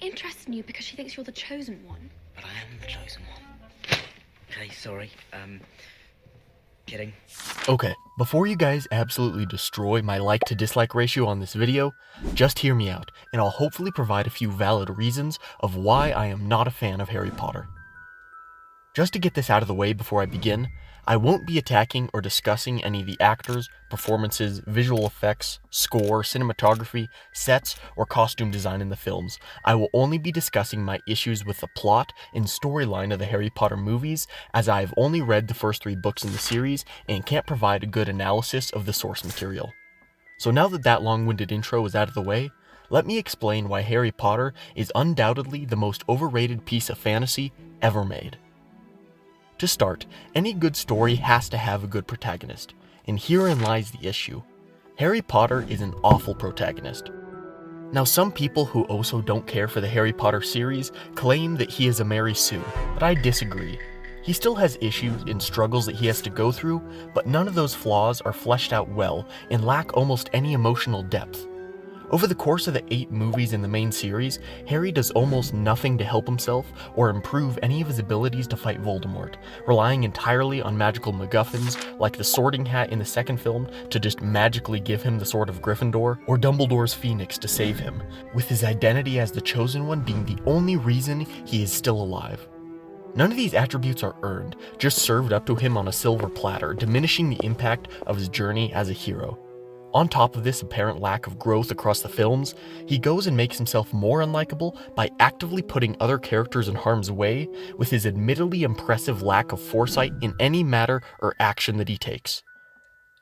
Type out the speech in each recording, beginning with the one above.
interested in you because she thinks you're the chosen one. But I am the chosen one. Okay, sorry. Kidding. Okay, before you guys absolutely destroy my like to dislike ratio on this video, just hear me out, and I'll hopefully provide a few valid reasons of why I am not a fan of Harry Potter. Just to get this out of the way before I begin, I won't be attacking or discussing any of the actors, performances, visual effects, score, cinematography, sets, or costume design in the films. I will only be discussing my issues with the plot and storyline of the Harry Potter movies, as I have only read the first 3 books in the series and can't provide a good analysis of the source material. So now that long-winded intro is out of the way, let me explain why Harry Potter is undoubtedly the most overrated piece of fantasy ever made. To start, any good story has to have a good protagonist, and herein lies the issue. Harry Potter is an awful protagonist. Now, some people who also don't care for the Harry Potter series claim that he is a Mary Sue, but I disagree. He still has issues and struggles that he has to go through, but none of those flaws are fleshed out well and lack almost any emotional depth. Over the course of the 8 movies in the main series, Harry does almost nothing to help himself or improve any of his abilities to fight Voldemort, relying entirely on magical MacGuffins like the Sorting Hat in the second film to just magically give him the Sword of Gryffindor, or Dumbledore's Phoenix to save him, with his identity as the Chosen One being the only reason he is still alive. None of these attributes are earned, just served up to him on a silver platter, diminishing the impact of his journey as a hero. On top of this apparent lack of growth across the films, he goes and makes himself more unlikable by actively putting other characters in harm's way with his admittedly impressive lack of foresight in any matter or action that he takes.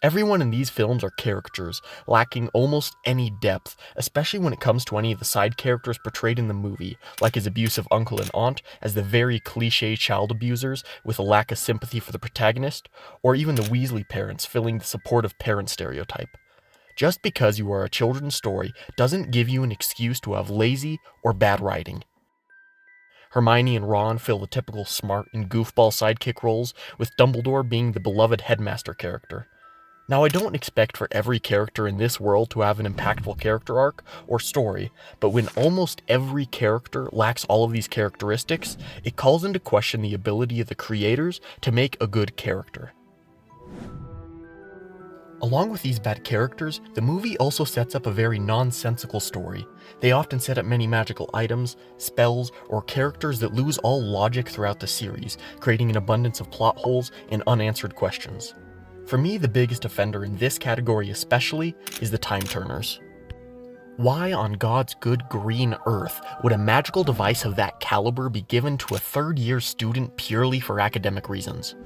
Everyone in these films are caricatures, lacking almost any depth, especially when it comes to any of the side characters portrayed in the movie, like his abusive uncle and aunt as the very cliché child abusers with a lack of sympathy for the protagonist, or even the Weasley parents filling the supportive parent stereotype. Just because you are a children's story doesn't give you an excuse to have lazy or bad writing. Hermione and Ron fill the typical smart and goofball sidekick roles, with Dumbledore being the beloved headmaster character. Now, I don't expect for every character in this world to have an impactful character arc or story, but when almost every character lacks all of these characteristics, it calls into question the ability of the creators to make a good character. Along with these bad characters, the movie also sets up a very nonsensical story. They often set up many magical items, spells, or characters that lose all logic throughout the series, creating an abundance of plot holes and unanswered questions. For me, the biggest offender in this category especially is the Time Turners. Why on God's good green earth would a magical device of that caliber be given to a third-year student purely for academic reasons?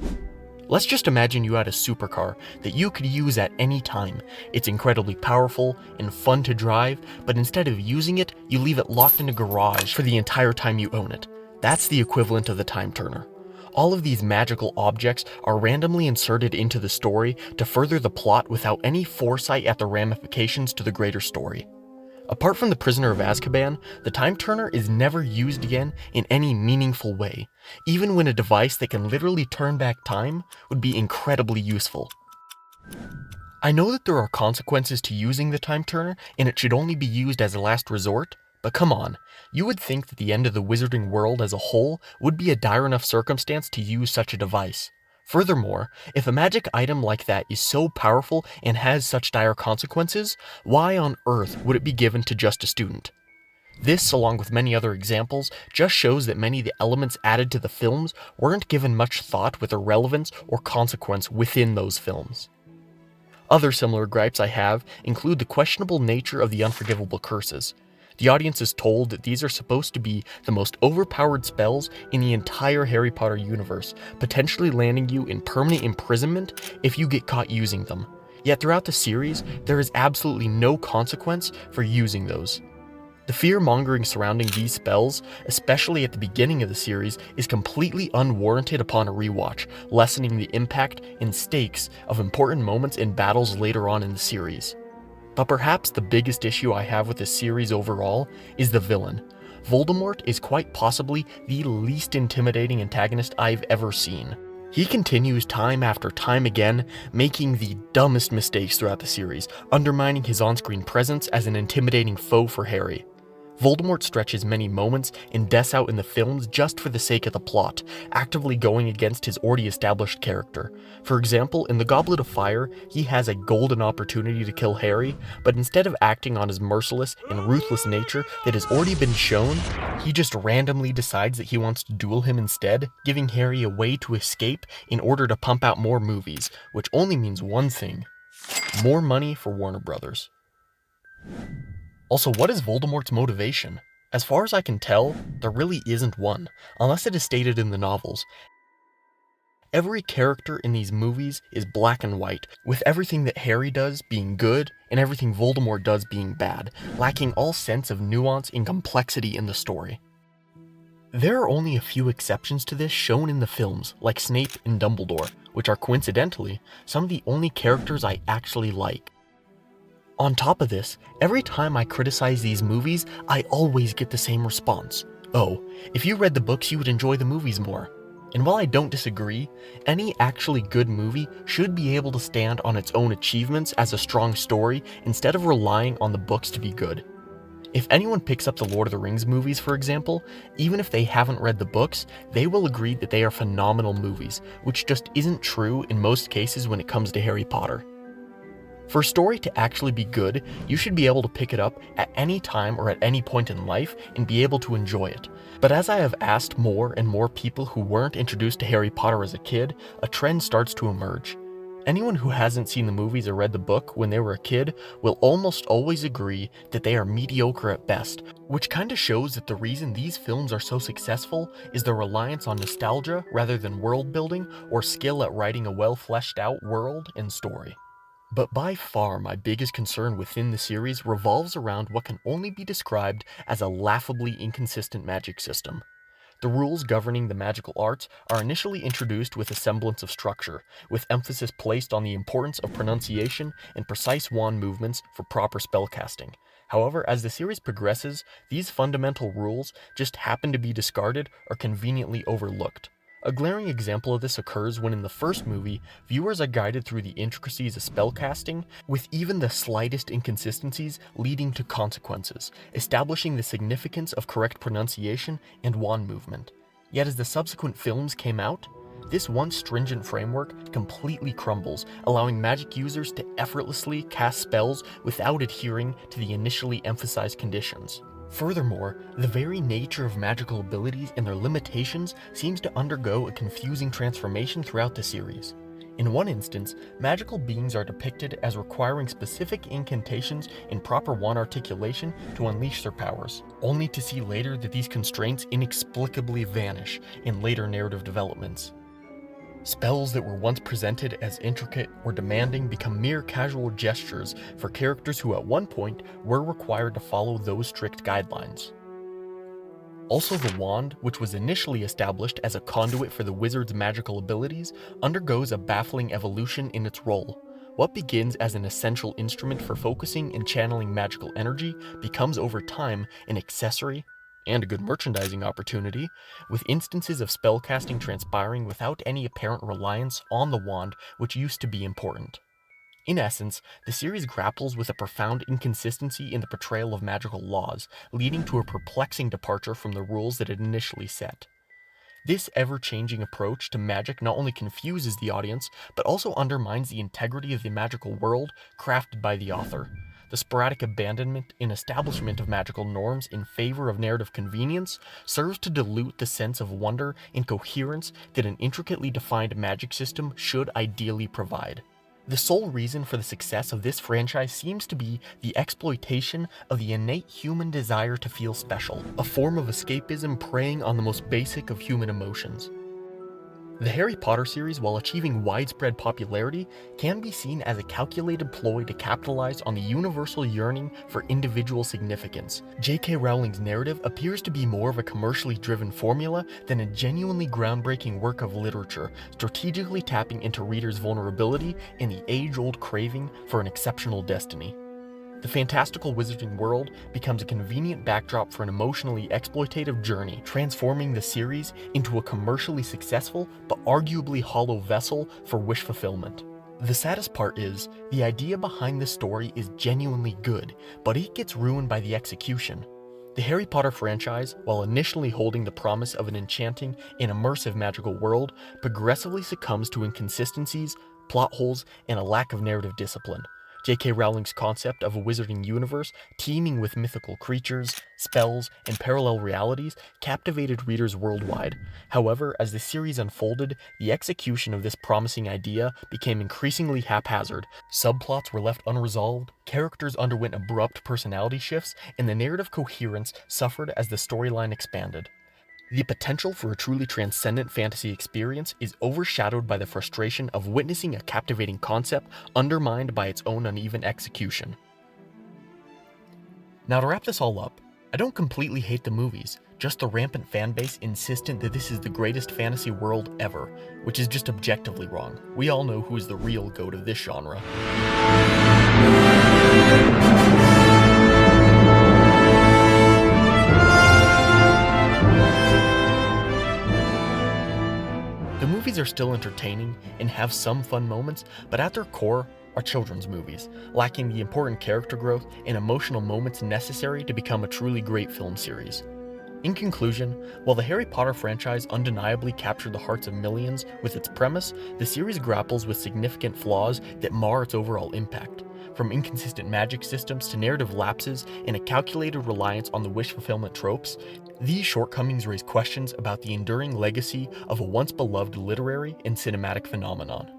Let's just imagine you had a supercar that you could use at any time. It's incredibly powerful and fun to drive, but instead of using it, you leave it locked in a garage for the entire time you own it. That's the equivalent of the Time Turner. All of these magical objects are randomly inserted into the story to further the plot without any foresight at the ramifications to the greater story. Apart from the Prisoner of Azkaban, the Time Turner is never used again in any meaningful way, even when a device that can literally turn back time would be incredibly useful. I know that there are consequences to using the Time Turner, and it should only be used as a last resort, but come on, you would think that the end of the wizarding world as a whole would be a dire enough circumstance to use such a device. Furthermore, if a magic item like that is so powerful and has such dire consequences, why on earth would it be given to just a student? This, along with many other examples, just shows that many of the elements added to the films weren't given much thought with their relevance or consequence within those films. Other similar gripes I have include the questionable nature of the unforgivable curses. The audience is told that these are supposed to be the most overpowered spells in the entire Harry Potter universe, potentially landing you in permanent imprisonment if you get caught using them. Yet throughout the series, there is absolutely no consequence for using those. The fear-mongering surrounding these spells, especially at the beginning of the series, is completely unwarranted upon a rewatch, lessening the impact and stakes of important moments in battles later on in the series. But perhaps the biggest issue I have with this series overall is the villain. Voldemort is quite possibly the least intimidating antagonist I've ever seen. He continues time after time again, making the dumbest mistakes throughout the series, undermining his on-screen presence as an intimidating foe for Harry. Voldemort stretches many moments and deaths out in the films just for the sake of the plot, actively going against his already established character. For example, in The Goblet of Fire, he has a golden opportunity to kill Harry, but instead of acting on his merciless and ruthless nature that has already been shown, he just randomly decides that he wants to duel him instead, giving Harry a way to escape in order to pump out more movies, which only means one thing: more money for Warner Brothers. Also, what is Voldemort's motivation? As far as I can tell, there really isn't one, unless it is stated in the novels. Every character in these movies is black and white, with everything that Harry does being good and everything Voldemort does being bad, lacking all sense of nuance and complexity in the story. There are only a few exceptions to this shown in the films, like Snape and Dumbledore, which are coincidentally some of the only characters I actually like. On top of this, every time I criticize these movies, I always get the same response: "Oh, if you read the books you would enjoy the movies more." And while I don't disagree, any actually good movie should be able to stand on its own achievements as a strong story instead of relying on the books to be good. If anyone picks up the Lord of the Rings movies, for example, even if they haven't read the books, they will agree that they are phenomenal movies, which just isn't true in most cases when it comes to Harry Potter. For a story to actually be good, you should be able to pick it up at any time or at any point in life and be able to enjoy it. But as I have asked more and more people who weren't introduced to Harry Potter as a kid, a trend starts to emerge. Anyone who hasn't seen the movies or read the book when they were a kid will almost always agree that they are mediocre at best, which kinda shows that the reason these films are so successful is their reliance on nostalgia rather than world building or skill at writing a well fleshed out world and story. But by far my biggest concern within the series revolves around what can only be described as a laughably inconsistent magic system. The rules governing the magical arts are initially introduced with a semblance of structure, with emphasis placed on the importance of pronunciation and precise wand movements for proper spellcasting. However, as the series progresses, these fundamental rules just happen to be discarded or conveniently overlooked. A glaring example of this occurs when in the first movie, viewers are guided through the intricacies of spellcasting, with even the slightest inconsistencies leading to consequences, establishing the significance of correct pronunciation and wand movement. Yet as the subsequent films came out, this once stringent framework completely crumbles, allowing magic users to effortlessly cast spells without adhering to the initially emphasized conditions. Furthermore, the very nature of magical abilities and their limitations seems to undergo a confusing transformation throughout the series. In one instance, magical beings are depicted as requiring specific incantations and proper wand articulation to unleash their powers, only to see later that these constraints inexplicably vanish in later narrative developments. Spells that were once presented as intricate or demanding become mere casual gestures for characters who at one point were required to follow those strict guidelines. Also, the wand, which was initially established as a conduit for the wizard's magical abilities, undergoes a baffling evolution in its role. What begins as an essential instrument for focusing and channeling magical energy becomes over time an accessory and a good merchandising opportunity, with instances of spellcasting transpiring without any apparent reliance on the wand, which used to be important. In essence, the series grapples with a profound inconsistency in the portrayal of magical laws, leading to a perplexing departure from the rules that it initially set. This ever-changing approach to magic not only confuses the audience, but also undermines the integrity of the magical world crafted by the author. The sporadic abandonment and establishment of magical norms in favor of narrative convenience serves to dilute the sense of wonder and coherence that an intricately defined magic system should ideally provide. The sole reason for the success of this franchise seems to be the exploitation of the innate human desire to feel special, a form of escapism preying on the most basic of human emotions. The Harry Potter series, while achieving widespread popularity, can be seen as a calculated ploy to capitalize on the universal yearning for individual significance. J.K. Rowling's narrative appears to be more of a commercially driven formula than a genuinely groundbreaking work of literature, strategically tapping into readers' vulnerability and the age-old craving for an exceptional destiny. The fantastical wizarding world becomes a convenient backdrop for an emotionally exploitative journey, transforming the series into a commercially successful but arguably hollow vessel for wish fulfillment. The saddest part is, the idea behind the story is genuinely good, but it gets ruined by the execution. The Harry Potter franchise, while initially holding the promise of an enchanting and immersive magical world, progressively succumbs to inconsistencies, plot holes, and a lack of narrative discipline. J.K. Rowling's concept of a wizarding universe teeming with mythical creatures, spells, and parallel realities captivated readers worldwide. However, as the series unfolded, the execution of this promising idea became increasingly haphazard. Subplots were left unresolved, characters underwent abrupt personality shifts, and the narrative coherence suffered as the storyline expanded. The potential for a truly transcendent fantasy experience is overshadowed by the frustration of witnessing a captivating concept undermined by its own uneven execution. Now, to wrap this all up, I don't completely hate the movies, just the rampant fanbase insistent that this is the greatest fantasy world ever, which is just objectively wrong. We all know who is the real GOAT of this genre. The movies are still entertaining and have some fun moments, but at their core are children's movies, lacking the important character growth and emotional moments necessary to become a truly great film series. In conclusion, while the Harry Potter franchise undeniably captured the hearts of millions with its premise, the series grapples with significant flaws that mar its overall impact. From inconsistent magic systems to narrative lapses and a calculated reliance on the wish fulfillment tropes, these shortcomings raise questions about the enduring legacy of a once beloved literary and cinematic phenomenon.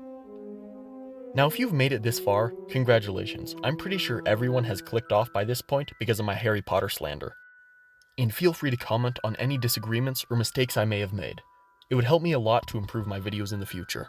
Now, if you've made it this far, congratulations. I'm pretty sure everyone has clicked off by this point because of my Harry Potter slander. And feel free to comment on any disagreements or mistakes I may have made. It would help me a lot to improve my videos in the future.